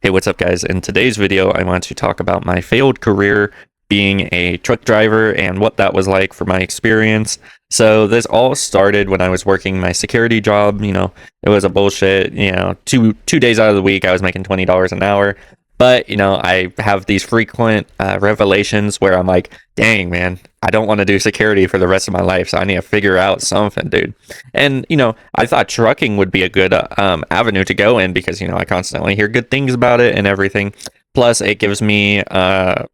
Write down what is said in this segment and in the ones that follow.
Hey, what's up, guys? In today's video, I want to talk about my failed career being a truck driver and what that was like for my experience. So this all started when I was working my security job. It was a bullshit. Two days out of the week, I was making $20 an hour. But I have these frequent revelations where I'm like, dang, man, I don't want to do security for the rest of my life, so I need to figure out something, dude. And I thought trucking would be a good avenue to go in because I constantly hear good things about it and everything. Plus, it gives me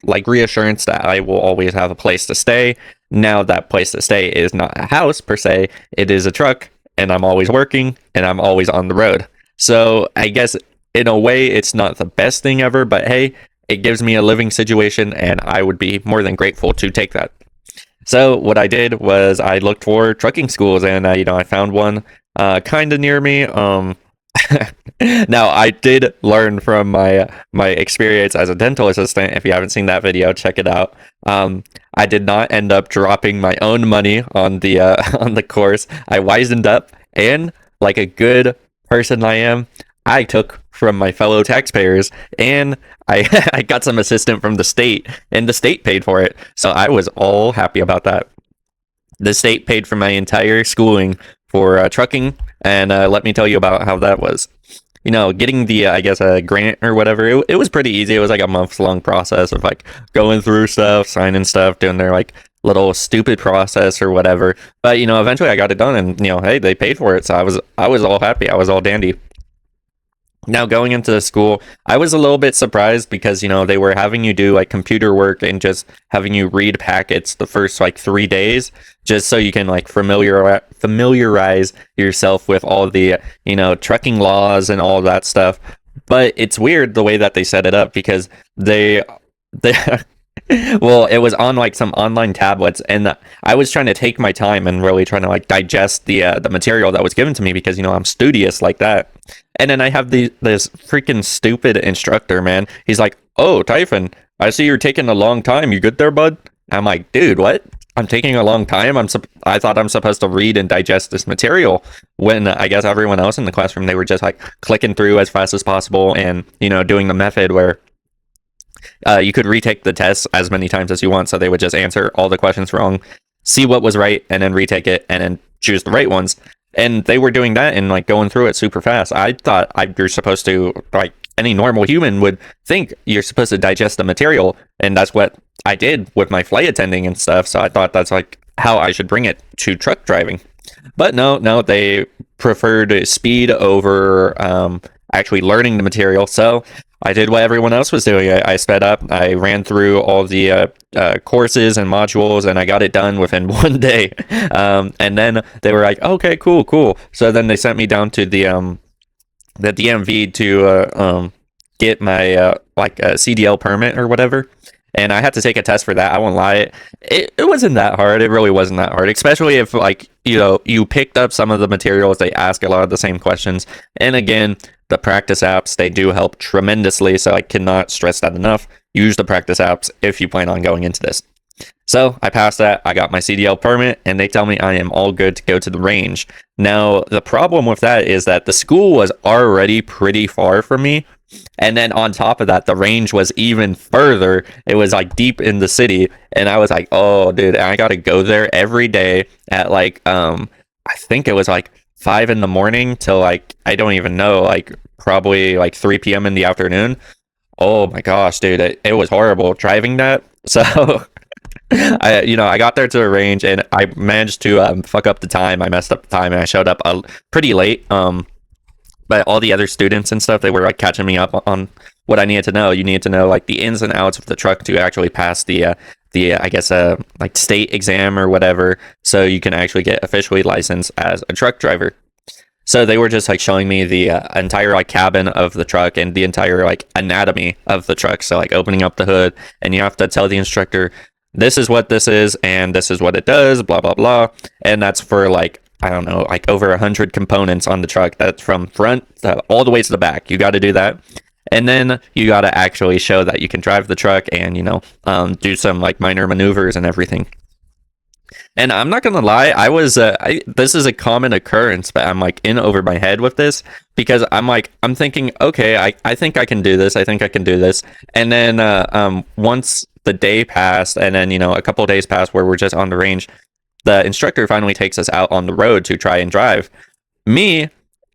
like reassurance that I will always have a place to stay. Now, that place to stay is not a house per se; it is a truck, and I'm always working and I'm always on the road. So I guess in a way, it's not the best thing ever, but hey, it gives me a living situation, and I would be more than grateful to take that. So what I did was I looked for trucking schools, and I found one kind of near me. Now I did learn from my experience as a dental assistant. If you haven't seen that video, check it out. I did not end up dropping my own money on the on the course. I wisened up, and like a good person I am, I took from my fellow taxpayers, and I I got some assistance from the state, and the state paid for it. So I was all happy about that. The state paid for my entire schooling for trucking, and let me tell you about how that was. Getting the I guess a grant or whatever. It was pretty easy. It was like a month long process of like going through stuff, signing stuff, doing their like little stupid process or whatever. But eventually I got it done, and hey, they paid for it, so I was all happy. I was all dandy. Now, going into the school, I was a little bit surprised because they were having you do like computer work and just having you read packets the first like 3 days, just so you can like familiarize yourself with all the trucking laws and all that stuff. But it's weird the way that they set it up because they well, it was on like some online tablets, and I was trying to take my time and really trying to like digest the material that was given to me because I'm studious like that. And then I have this freaking stupid instructor, man. He's like, "Oh, Typhon, I see you're taking a long time. You good there, bud?" I'm like, "Dude, what? I'm taking a long time. I thought I'm supposed to read and digest this material." When I guess everyone else in the classroom, they were just like clicking through as fast as possible and doing the method where you could retake the test as many times as you want. So they would just answer all the questions wrong, see what was right, and then retake it, and then choose the right ones. And they were doing that and like going through it super fast. I thought you're supposed to, like any normal human would think, you're supposed to digest the material, and that's what I did with my flight attending and stuff. So I thought that's like how I should bring it to truck driving. But no, they preferred speed over actually learning the material. So I did what everyone else was doing. I sped up. I ran through all the courses and modules, and I got it done within 1 day. And then they were like, "Okay, cool." So then they sent me down to the DMV to get my like a CDL permit or whatever. And I had to take a test for that. I won't lie, it wasn't that hard. It really wasn't that hard, especially if like you picked up some of the materials. They ask a lot of the same questions, and again, the practice apps, they do help tremendously. So I cannot stress that enough. Use the practice apps if you plan on going into this. So I passed that. I got my CDL permit, and they tell me I am all good to go to the range. Now, the problem with that is that the school was already pretty far from me. And then on top of that, the range was even further. It was like deep in the city. And I was like, oh, dude, I got to go there every day at like, I think it was like 5 in the morning till like, I don't even know, like probably like 3 p.m. in the afternoon. Oh my gosh, dude, it was horrible driving that. So I got there to the range, and I managed to fuck up the time. I messed up the time, and I showed up pretty late. But all the other students and stuff, they were like catching me up on what I needed to know. You need to know like the ins and outs of the truck to actually pass the I guess like state exam or whatever, so you can actually get officially licensed as a truck driver. So they were just like showing me the entire like cabin of the truck and the entire like anatomy of the truck. So like opening up the hood, and you have to tell the instructor, this is what this is and this is what it does, blah blah blah. And that's for like, I don't know, like over 100 components on the truck. That's from front all the way to the back. You got to do that. And then you got to actually show that you can drive the truck and do some like minor maneuvers and everything. And I'm not gonna lie, this is a common occurrence, but I'm like in over my head with this because I'm thinking, okay, I think I can do this. I think I can do this. And then once the day passed, and then a couple of days passed where we're just on the range, the instructor finally takes us out on the road to try and drive. Me,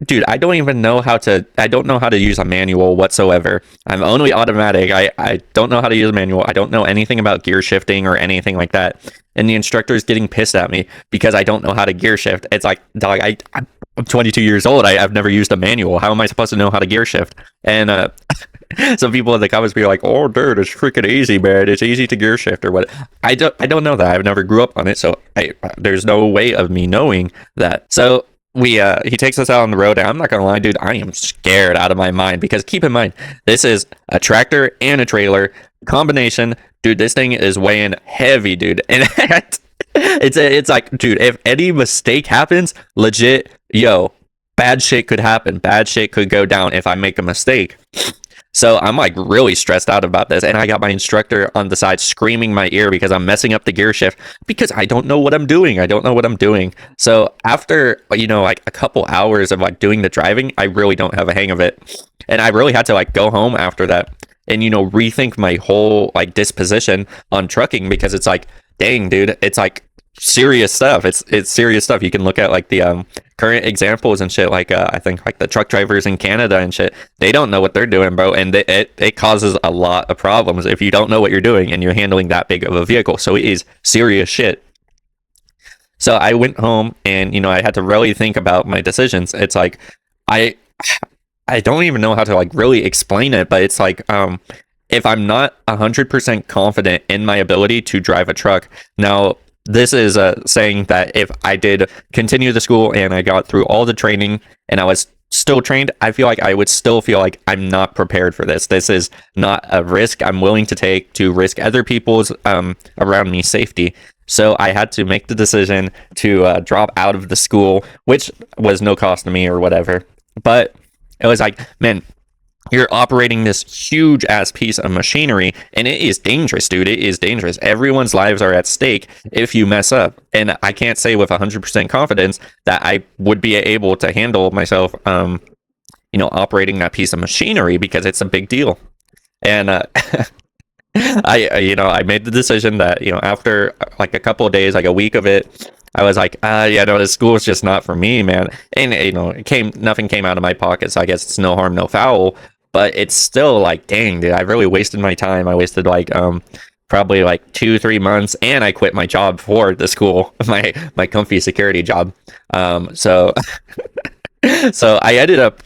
dude, I don't know how to use a manual whatsoever. I'm only automatic. I don't know how to use a manual. I don't know anything about gear shifting or anything like that. And the instructor is getting pissed at me because I don't know how to gear shift. It's like, dog, I'm 22 years old. I've never used a manual. How am I supposed to know how to gear shift? And some people in the comments be like, "Oh, dude, it's freaking easy, man. It's easy to gear shift or what." I don't know that. I've never grew up on it, so there's no way of me knowing that. So he takes us out on the road, and I'm not gonna lie, dude, I am scared out of my mind because keep in mind, this is a tractor and a trailer combination. Dude, this thing is weighing heavy, dude, and it's like, dude, if any mistake happens, legit, yo, bad shit could happen. Bad shit could go down if I make a mistake. So I'm like really stressed out about this, and I got my instructor on the side screaming my ear because I'm messing up the gear shift because I don't know what I'm doing. I don't know what I'm doing. So after like a couple hours of like doing the driving, I really don't have a hang of it, and I really had to like go home after that and rethink my whole like disposition on trucking because it's like, dang, dude, it's like serious stuff. It's serious stuff. You can look at like the current examples and shit, like I think like the truck drivers in Canada and shit. They don't know what they're doing, bro, and it causes a lot of problems if you don't know what you're doing and you're handling that big of a vehicle. So it is serious shit. So I went home and I had to really think about my decisions. It's like I don't even know how to like really explain it, but it's like if I'm not 100% confident in my ability to drive a truck. Now this is saying that if I did continue the school and I got through all the training and I was still trained, I feel like I would still feel like I'm not prepared for this. This is not a risk I'm willing to take to risk other people's around me safety. So I had to make the decision to drop out of the school, which was no cost to me or whatever. But it was like, man, you're operating this huge ass piece of machinery, and it is dangerous, dude. It is dangerous. Everyone's lives are at stake if you mess up. And I can't say with 100% confidence that I would be able to handle myself, operating that piece of machinery because it's a big deal. And I made the decision that after like a couple of days, like a week of it, I was like, yeah, no, this school is just not for me, man. And nothing came out of my pocket, so I guess it's no harm, no foul. But it's still like, dang, dude, I really wasted my time. I wasted like probably like 2-3 months, and I quit my job for the school, my comfy security job. So so I ended up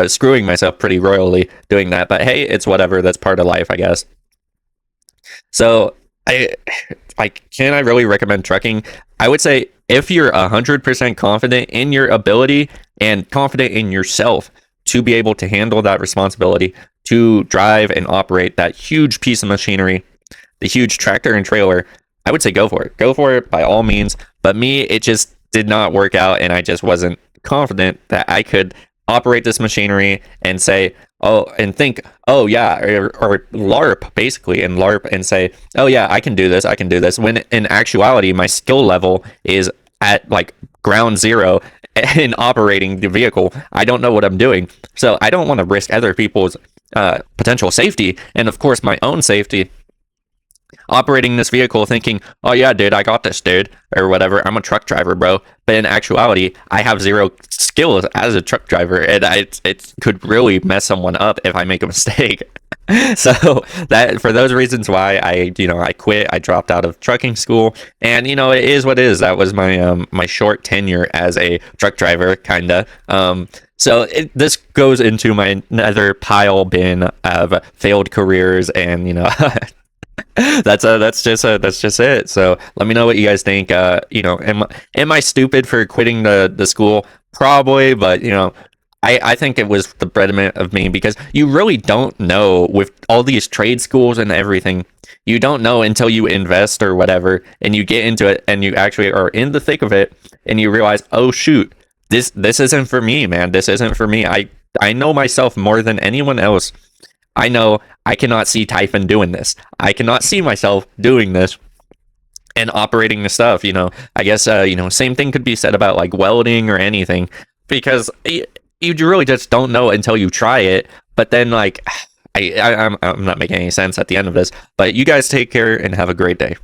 screwing myself pretty royally doing that. But hey, it's whatever. That's part of life, I guess. So can I really recommend trucking? I would say if you're 100% confident in your ability and confident in yourself to be able to handle that responsibility, to drive and operate that huge piece of machinery, the huge tractor and trailer, I would say go for it. Go for it by all means. But me, it just did not work out, and I just wasn't confident that I could operate this machinery and say, oh yeah, or LARP basically, and LARP and say, oh yeah, I can do this, when in actuality my skill level is at like ground zero in operating the vehicle. I don't know what I'm doing, so I don't want to risk other people's potential safety, and of course my own safety, operating this vehicle thinking, oh yeah, dude, I got this, dude, or whatever, I'm a truck driver, bro. But in actuality, I have zero skills as a truck driver, and it could really mess someone up if I make a mistake. So that, for those reasons why I quit, I dropped out of trucking school, and it is what it is. That was my my short tenure as a truck driver, kinda. So this goes into my another pile bin of failed careers, and that's just it. So let me know what you guys think. Am I stupid for quitting the school? Probably, but I think it was the betterment of me, because you really don't know with all these trade schools and everything. You don't know until you invest or whatever, and you get into it, and you actually are in the thick of it, and you realize, oh shoot, this isn't for me, man. This isn't for me. I know myself more than anyone else. I know I cannot see Typhon doing this. I cannot see myself doing this. and operating the stuff. I guess same thing could be said about like welding or anything, because you really just don't know until you try it. But then like I'm not making any sense at the end of this, but you guys take care and have a great day.